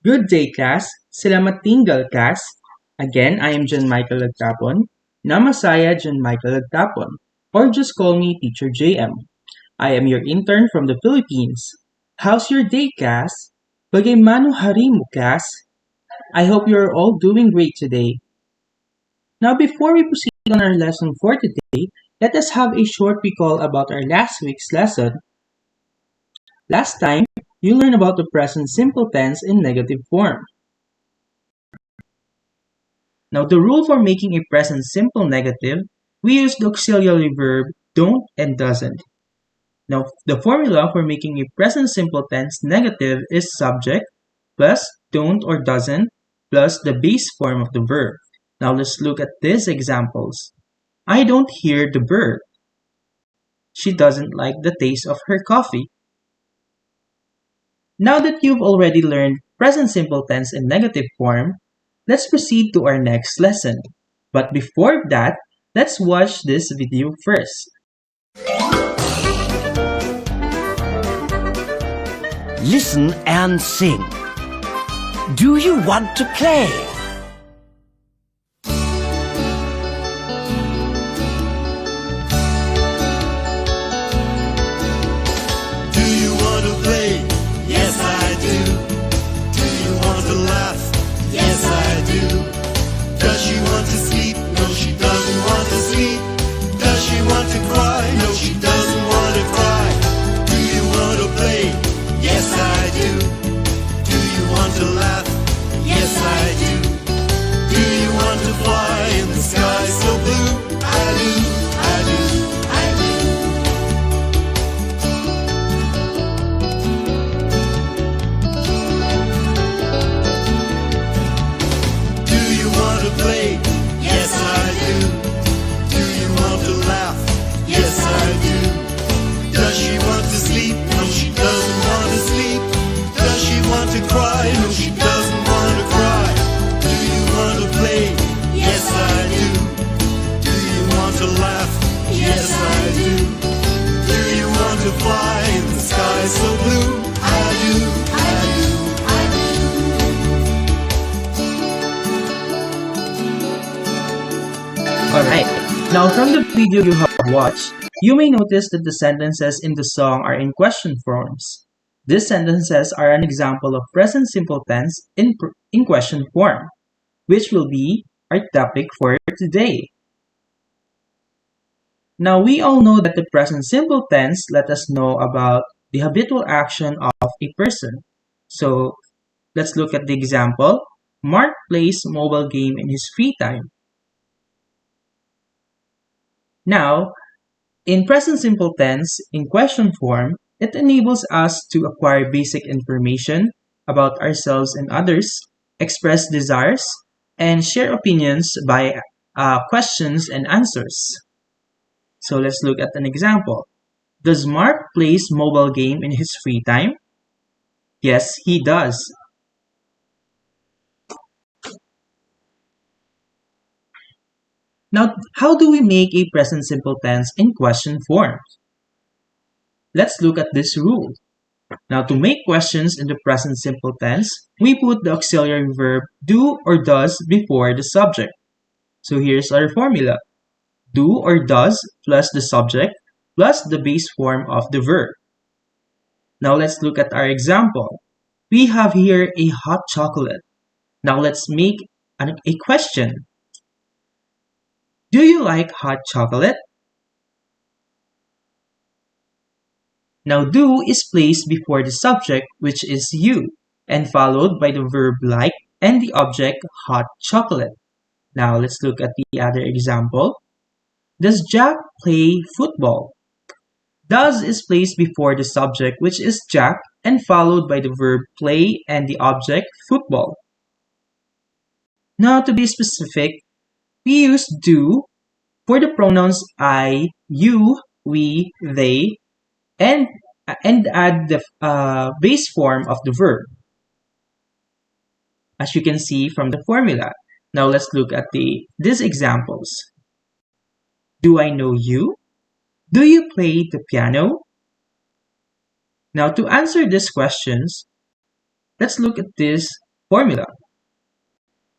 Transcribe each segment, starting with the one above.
Good day, class. Selamat tinggal, class. Again, I am John Michael Agtapon. Nama saya John Michael Agtapon, or just call me Teacher JM. I am your intern from the Philippines. How's your day, class? Bagaimana hari mo, class? I hope you are all doing great today. Now, before we proceed on our lesson for today, let us have a short recall about our last week's lesson. Last time, you learned about the present simple tense in negative form. Now, the rule for making a present simple negative, we use the auxiliary verb don't and doesn't. Now, the formula for making a present simple tense negative is subject plus don't or doesn't plus the base form of the verb. Now, let's look at these examples. I don't hear the bird. She doesn't like the taste of her coffee. Now that you've already learned present simple tense in negative form, let's proceed to our next lesson. But before that, let's watch this video first. Listen and sing. Do you want to play? Do you want to play? Yes, I do. Do you want to laugh? Yes, I do. Does she want to sleep? No, she doesn't want to sleep. Does she want to cry? No, she doesn't want to cry. Do you want to play? Yes, I do. Do you want to laugh? Yes, I do. Do you want to fly in the sky so blue? I do, I do, I do. Do you want to play? Yes, I do. Do you want to laugh? Yes, I do. Does she want to sleep? No, she doesn't want to sleep. Does she want to cry? No, she doesn't want to cry. Do you want to play? Yes, I do. Do you want to laugh? Yes, I do. Do you want to fly in the sky so blue? I do, I do, I do. Alright, now from the video you have watched, you may notice that the sentences in the song are in question forms. These sentences are an example of present simple tense in question form, which will be our topic for today. Now, we all know that the present simple tense let us know about the habitual action of a person. So, let's look at the example. Mark plays mobile game in his free time. Now, in present simple tense, in question form, it enables us to acquire basic information about ourselves and others, express desires, and share opinions by questions and answers. So let's look at an example. Does Mark plays mobile game in his free time? Yes, he does. Now, how do we make a present simple tense in question form? Let's look at this rule. Now, to make questions in the present simple tense, we put the auxiliary verb do or does before the subject. So here's our formula. Do or does plus the subject plus the base form of the verb. Now let's look at our example. We have here a hot chocolate. Now let's make a question. Do you like hot chocolate? Now do is placed before the subject, which is you, and followed by the verb like and the object hot chocolate. Now let's look at the other example. Does Jack play football? Does is placed before the subject, which is Jack, and followed by the verb play and the object football. Now to be specific, we use do for the pronouns I, you, we, they, and add the base form of the verb, as you can see from the formula. Now let's look at these examples. Do I know you? Do you play the piano? Now to answer these questions, let's look at this formula.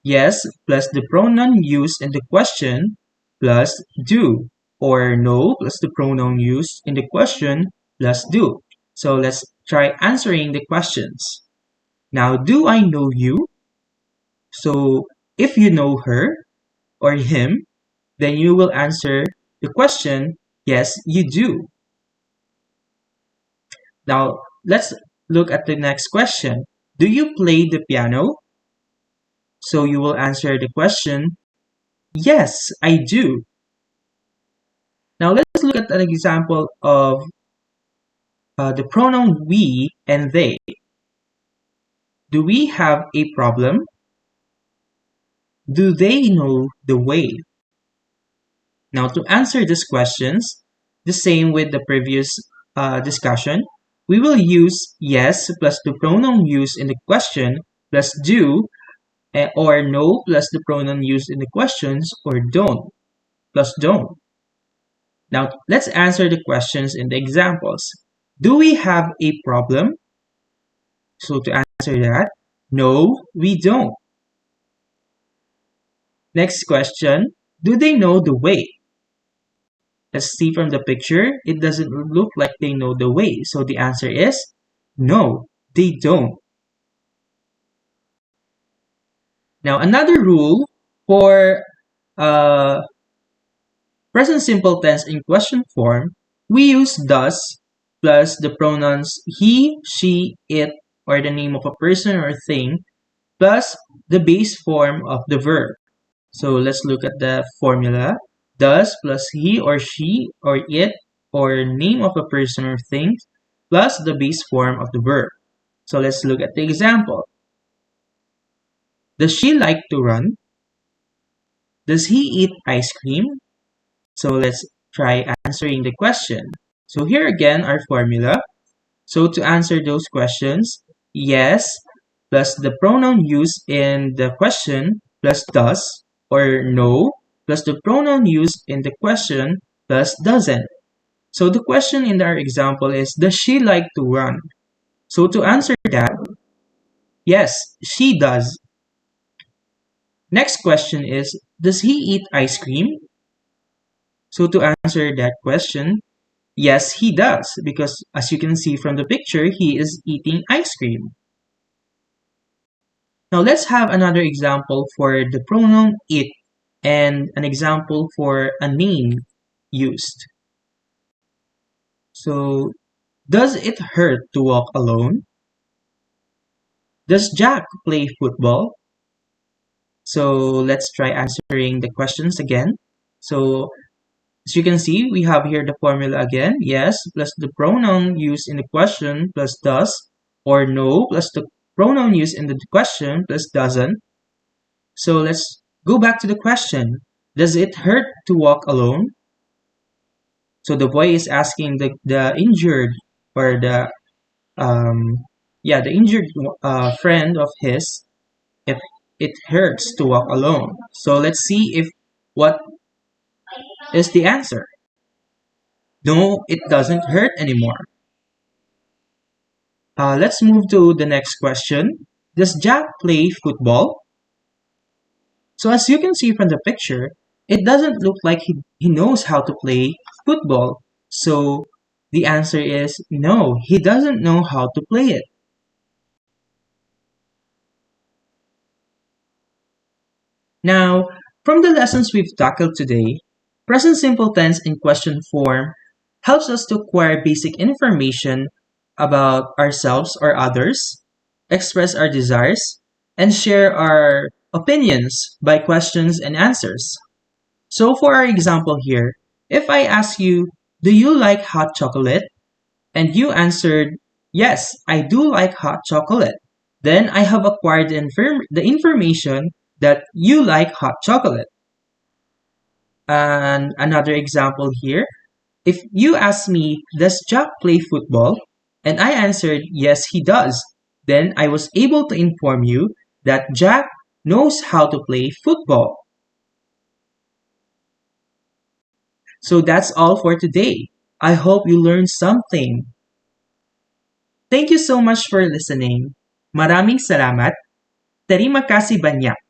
Yes plus the pronoun used in the question plus do, or no plus the pronoun used in the question plus do. So let's try answering the questions. Now, do I know you? So if you know her or him, then you will answer the question, yes, you do. Now, let's look at the next question. Do you play the piano? So you will answer the question, yes, I do. Now, let's look at an example of the pronoun we and they. Do we have a problem? Do they know the way? Now, to answer these questions, the same with the previous discussion, we will use yes plus the pronoun used in the question plus do, or no plus the pronoun used in the questions, or don't plus don't. Now, let's answer the questions in the examples. Do we have a problem? So to answer that, no, we don't. Next question, do they know the way? Let's see from the picture, it doesn't look like they know the way. So the answer is no, they don't. Now, another rule for present simple tense in question form, we use does plus the pronouns he, she, it, or the name of a person or thing, plus the base form of the verb. So let's look at the formula. Does plus he or she or it or name of a person or thing plus the base form of the verb. So let's look at the example. Does she like to run? Does he eat ice cream? So let's try answering the question. So here again our formula. So to answer those questions, yes plus the pronoun used in the question plus does, or no plus the pronoun used in the question plus doesn't. So the question in our example is, does she like to run? So to answer that, yes, she does. Next question is, does he eat ice cream? So to answer that question, yes, he does, because as you can see from the picture, he is eating ice cream. Now let's have another example for the pronoun it and an example for a name used. So, does it hurt to walk alone? Does Jack play football? So let's try answering the questions again. So as you can see, we have here the formula again. Yes plus the pronoun used in the question plus does, or no plus the pronoun used in the question plus doesn't. So let's go back to the question. Does it hurt to walk alone? So the boy is asking the injured, or the injured friend of his if it hurts to walk alone. So let's see if what is the answer. No, it doesn't hurt anymore. Let's move to the next question. Does Jack play football? So as you can see from the picture, it doesn't look like he knows how to play football. So the answer is no, he doesn't know how to play it. Now, from the lessons we've tackled today, present simple tense in question form helps us to acquire basic information about ourselves or others, express our desires, and share our opinions by questions and answers. So for our example here, if I ask you, do you like hot chocolate? And you answered, yes, I do like hot chocolate. Then I have acquired the information that you like hot chocolate. And another example here, if you ask me, does Jack play football? And I answered, yes, he does. Then I was able to inform you that Jack knows how to play football. So that's all for today. I hope you learned something. Thank you so much for listening. Maraming salamat. Terima kasih banyak.